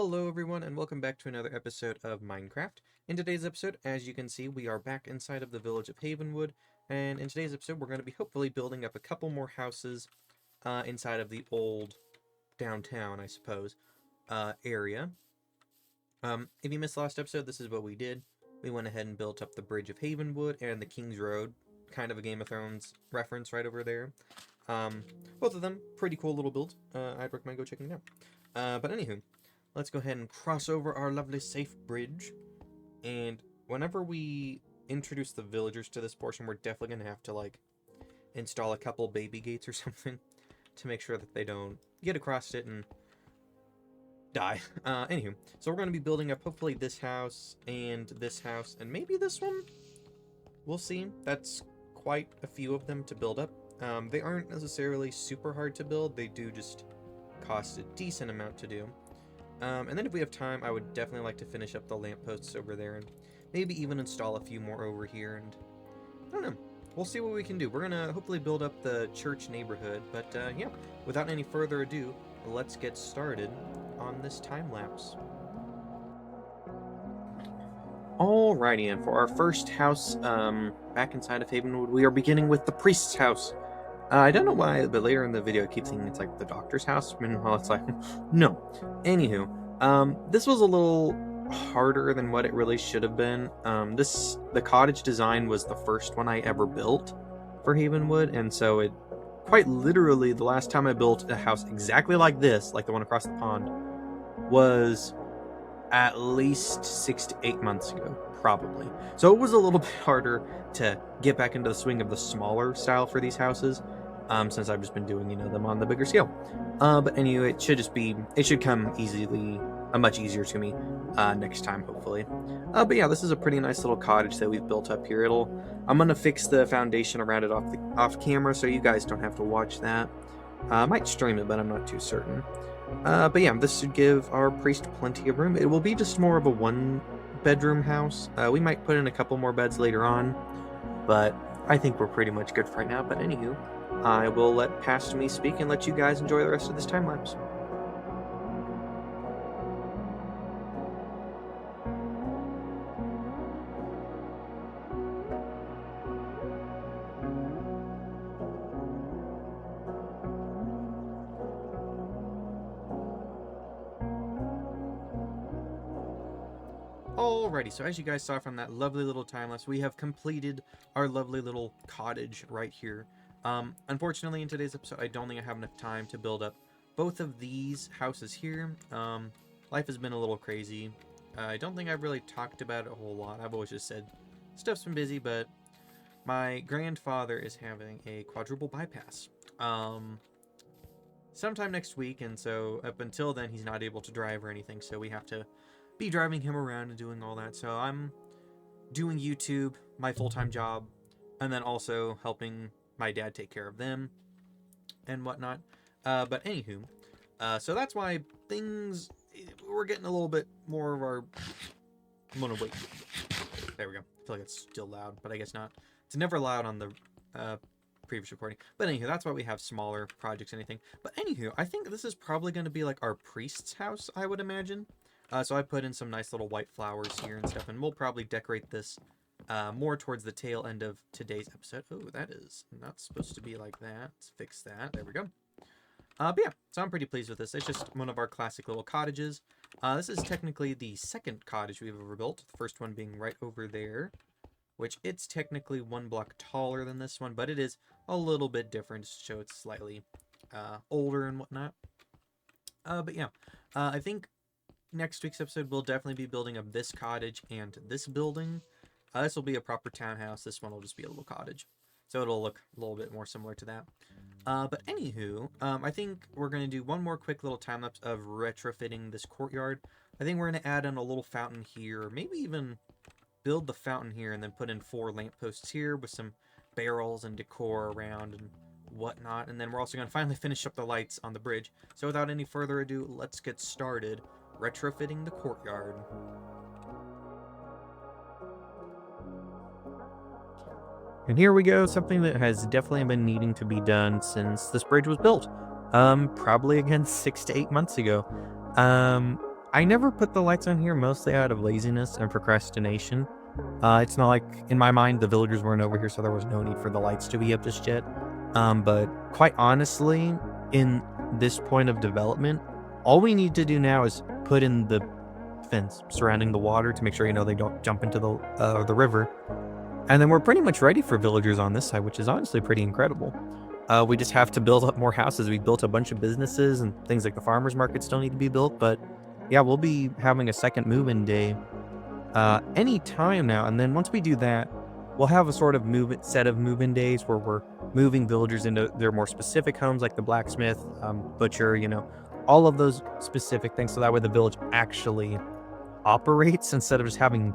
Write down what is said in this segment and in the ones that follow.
Hello everyone and welcome back to another episode of Minecraft. In today's episode, as you can see, we are back inside of the village of Havenwood, and in today's episode we're going to be hopefully building up a couple more houses inside of the old downtown, I suppose, area. If you missed the last episode, this is what we did. We went ahead and built up the Bridge of Havenwood and the King's Road, kind of a Game of Thrones reference right over there. Both of them pretty cool little builds. I'd recommend go checking them out. But anywho, let's go ahead and cross over our lovely safe bridge. And whenever we introduce the villagers to this portion, we're definitely going to have to, like, install a couple baby gates or something to make sure that they don't get across it and die. Anywho, so we're going to be building up hopefully this house and maybe this one? We'll see. That's quite a few of them to build up. They aren't necessarily super hard to build. They do just cost a decent amount to do. And then if we have time, I would definitely like to finish up the lampposts over there and maybe even install a few more over here. And I don't know. We'll see what we can do. We're going to hopefully build up the church neighborhood. But yeah, without any further ado, let's get started on this time lapse. Alrighty, and for our first house back inside of Havenwood, we are beginning with the priest's house. I don't know why, but later in the video I keep thinking it's like the doctor's house. Meanwhile, it's like, no. Anywho, this was a little harder than what it really should have been. The cottage design was the first one I ever built for Havenwood, and so it, quite literally, the last time I built a house exactly like this, like the one across the pond, was at least 6 to 8 months ago, probably. So it was a little bit harder to get back into the swing of the smaller style for these houses, since I've just been doing, them on the bigger scale. But anyway, it should come easily, much easier to me, next time, hopefully. But yeah, this is a pretty nice little cottage that we've built up here. I'm gonna fix the foundation around it off camera, so you guys don't have to watch that. I might stream it, but I'm not too certain. But yeah, this should give our priest plenty of room. It will be just more of a one-bedroom house. We might put in a couple more beds later on, but I think we're pretty much good for right now. But anywho, I will let past me speak and let you guys enjoy the rest of this time lapse. Alrighty, so as you guys saw from that lovely little time lapse, we have completed our lovely little cottage right here. Unfortunately, in today's episode, I don't think I have enough time to build up both of these houses here. Life has been a little crazy. I don't think I've really talked about it a whole lot. I've always just said stuff's been busy, but my grandfather is having a quadruple bypass sometime next week, and so up until then, he's not able to drive or anything, so we have to be driving him around and doing all that. So I'm doing YouTube, my full-time job, and then also helping my dad take care of them and whatnot. But anywho, so that's why we're getting a little bit more of our... I'm gonna wait. There we go. I feel like it's still loud, but I guess not. It's never loud on the previous recording. But anywho, that's why we have smaller projects, anything. But anywho, I think this is probably going to be like our priest's house, I would imagine. So I put in some nice little white flowers here and stuff, and we'll probably decorate this more towards the tail end of today's episode. Oh, that is not supposed to be like that. Let's fix that. There we go. But yeah, so I'm pretty pleased with this. It's just one of our classic little cottages. This is technically the second cottage we've ever built. The first one being right over there, which it's technically one block taller than this one, but it is a little bit different, so it's slightly older and whatnot. But yeah, I think next week's episode we'll definitely be building up this cottage and this building. This will be a proper townhouse. This one will just be a little cottage, so it'll look a little bit more similar to that. But anywho, I think we're going to do one more quick little time lapse of retrofitting this courtyard. I think we're going to add in a little fountain here, maybe even build the fountain here and then put in 4 lampposts here with some barrels and decor around and whatnot. And then we're also going to finally finish up the lights on the bridge. So without any further ado, let's get started retrofitting the courtyard. And here we go, something that has definitely been needing to be done since this bridge was built. Probably again 6 to 8 months ago. I never put the lights on here, mostly out of laziness and procrastination. It's not like, in my mind, the villagers weren't over here, so there was no need for the lights to be up just yet. But quite honestly, in this point of development, all we need to do now is put in the fence surrounding the water to make sure, they don't jump into the river. And then we're pretty much ready for villagers on this side, which is honestly pretty incredible. We just have to build up more houses. We built a bunch of businesses and things like the farmers market still need to be built, but yeah, we'll be having a second move-in day any time now. And then once we do that, we'll have a sort of set of move-in days where we're moving villagers into their more specific homes, like the blacksmith, butcher, all of those specific things. So that way the village actually operates instead of just having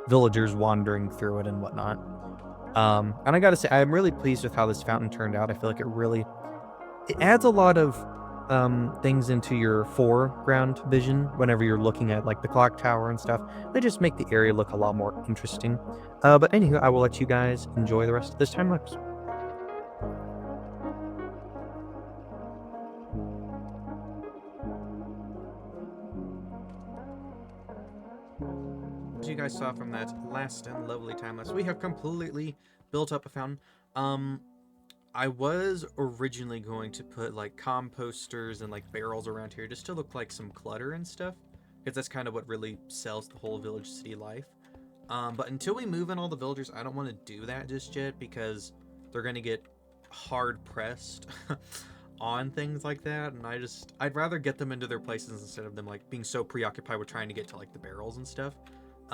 villagers wandering through it and whatnot. And I gotta say, I'm really pleased with how this fountain turned out. I feel like it adds a lot of things into your foreground vision whenever you're looking at like the clock tower and stuff. They just make the area look a lot more interesting. But anywho, I will let you guys enjoy the rest of this time lapse. As you guys saw from that last and lovely time lapse, we have completely built up a fountain. I was originally going to put like composters and like barrels around here just to look like some clutter and stuff, because that's kind of what really sells the whole village city life. But until we move in all the villagers, I don't want to do that just yet, because they're going to get hard pressed on things like that, and I'd rather get them into their places instead of them like being so preoccupied with trying to get to like the barrels and stuff.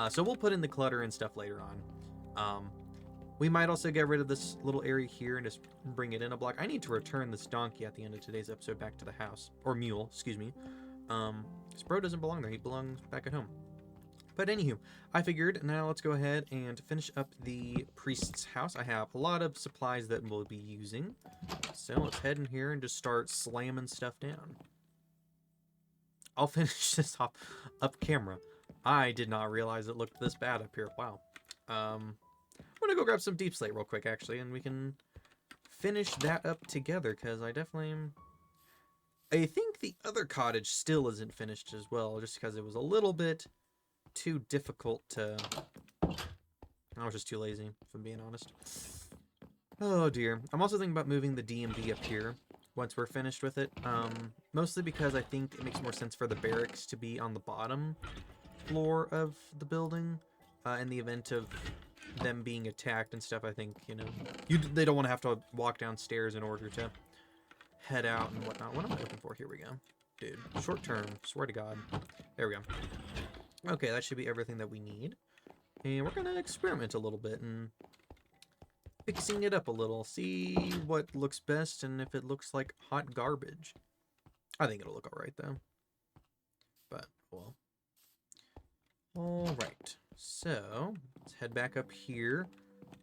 So we'll put in the clutter and stuff later on. We might also get rid of this little area here and just bring it in a block. I need to return this donkey at the end of today's episode back to the house. Or mule, excuse me. This bro doesn't belong there. He belongs back at home. But anywho, I figured now let's go ahead and finish up the priest's house. I have a lot of supplies that we'll be using. So let's head in here and just start slamming stuff down. I'll finish this off up camera. I did not realize it looked this bad up here. Wow. I'm gonna go grab some deep slate real quick, actually, and we can finish that up together, because I think the other cottage still isn't finished as well, just because it was a little bit too difficult to... I was just too lazy, if I'm being honest. Oh dear. I'm also thinking about moving the D&B up here once we're finished with it, mostly because I think it makes more sense for the barracks to be on the bottom floor of the building, in the event of them being attacked and stuff. I think, they don't want to have to walk downstairs in order to head out and whatnot. What am I looking for? Here we go. Dude, short term, swear to God. There we go. Okay, that should be everything that we need. And we're gonna experiment a little bit and fixing it up a little. See what looks best and if it looks like hot garbage. I think it'll look alright though. But, well. Alright, so let's head back up here.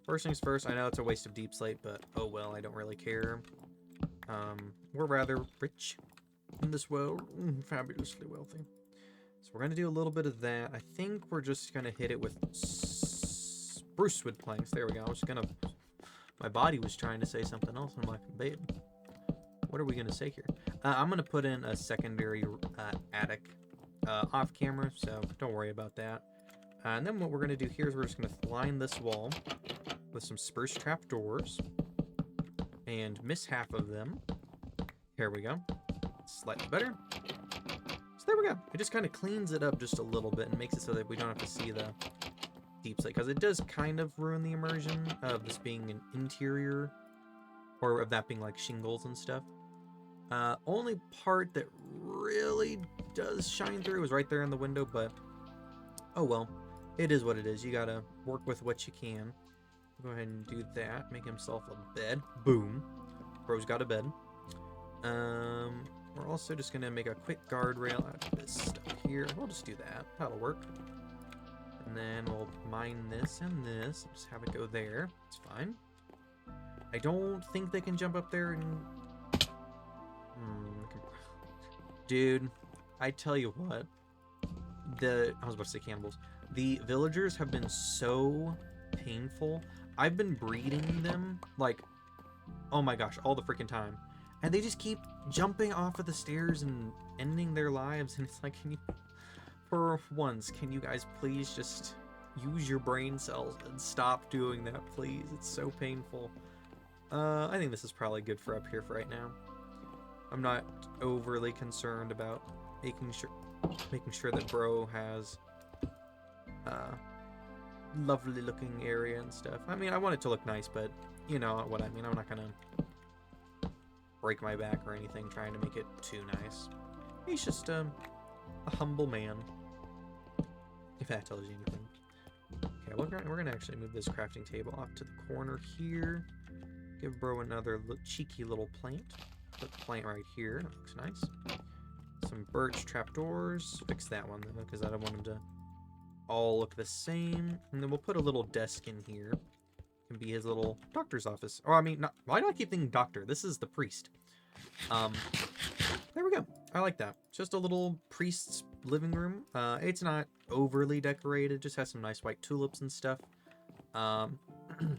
First things first, I know it's a waste of deep slate, but oh well, I don't really care. We're rather rich in this world, fabulously wealthy. So we're going to do a little bit of that. I think we're just going to hit it with spruce wood planks. There we go. I was going to... My body was trying to say something else. I'm like, babe, what are we going to say here? I'm going to put in a secondary attic off camera, so don't worry about that. And then what we're going to do here is we're just going to line this wall with some spruce trapdoors and miss half of them. Here we go. Slightly better. So there we go. It just kind of cleans it up just a little bit and makes it so that we don't have to see the deep slate, because it does kind of ruin the immersion of this being an interior, or of that being like shingles and stuff. Only part that really does shine through is right there in the window, but oh well, it is what it is. You gotta work with what you can. Go ahead and do that. Make himself a bed. Boom. Bro's got a bed. We're also just gonna make a quick guardrail out of this stuff here. We'll just do that. That'll work. And then we'll mine this and this. Just have it go there. It's fine. I don't think they can jump up there and... Dude, I tell you what. I was about to say cannibals. The villagers have been so painful. I've been breeding them, like, oh my gosh, all the freaking time. And they just keep jumping off of the stairs and ending their lives. And it's like, For once, can you guys please just use your brain cells and stop doing that, please? It's so painful. I think this is probably good for up here for right now. I'm not overly concerned about making sure that bro has lovely looking area and stuff. I mean, I want it to look nice, but you know what I mean. I'm not gonna break my back or anything trying to make it too nice. He's just a humble man, if that tells you anything. Okay, we're gonna actually move this crafting table off to the corner here. Give bro another cheeky little plant. Put the plant right here. That looks nice. Some birch trapdoors. Fix that one though, because I don't want them to all look the same. And then we'll put a little desk in here. Can be his little doctor's office. Or I mean, not, why do I keep thinking doctor? This is the priest. There we go. I like that. Just a little priest's living room. It's not overly decorated. Just has some nice white tulips and stuff.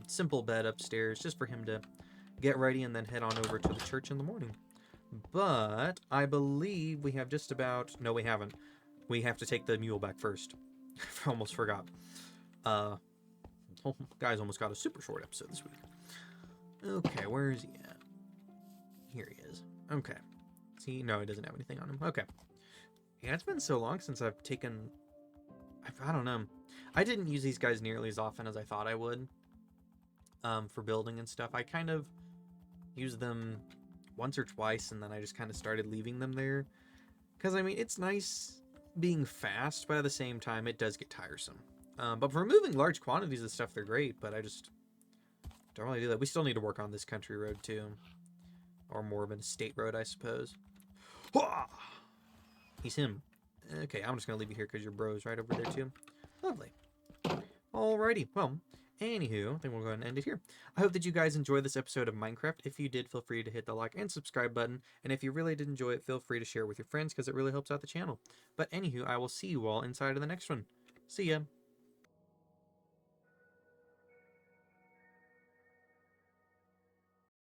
Simple bed upstairs, just for him to get ready and then head on over to the church in the morning. But I believe we have just about... No, we haven't. We have to take the mule back first. I almost forgot. Guys almost got a super short episode this week. Okay, where is he at? Here he is. Okay. See, no, he doesn't have anything on him. Okay. Yeah, it's been so long since I've taken... I don't know. I didn't use these guys nearly as often as I thought I would. For building and stuff. I kind of used them once or twice, and then I just kind of started leaving them there. Because, I mean, it's nice being fast, but at the same time, it does get tiresome. But for moving large quantities of stuff, they're great, but I just don't really do that. We still need to work on this country road, too. Or more of a state road, I suppose. He's him. Okay, I'm just going to leave you here because your bro's right over there, too. Lovely. Alrighty, well, anywho, I think we'll go ahead and end it here. I hope that you guys enjoyed this episode of Minecraft. If you did, feel free to hit the like and subscribe button. And if you really did enjoy it, feel free to share with your friends because it really helps out the channel. But anywho, I will see you all inside of the next one. See ya.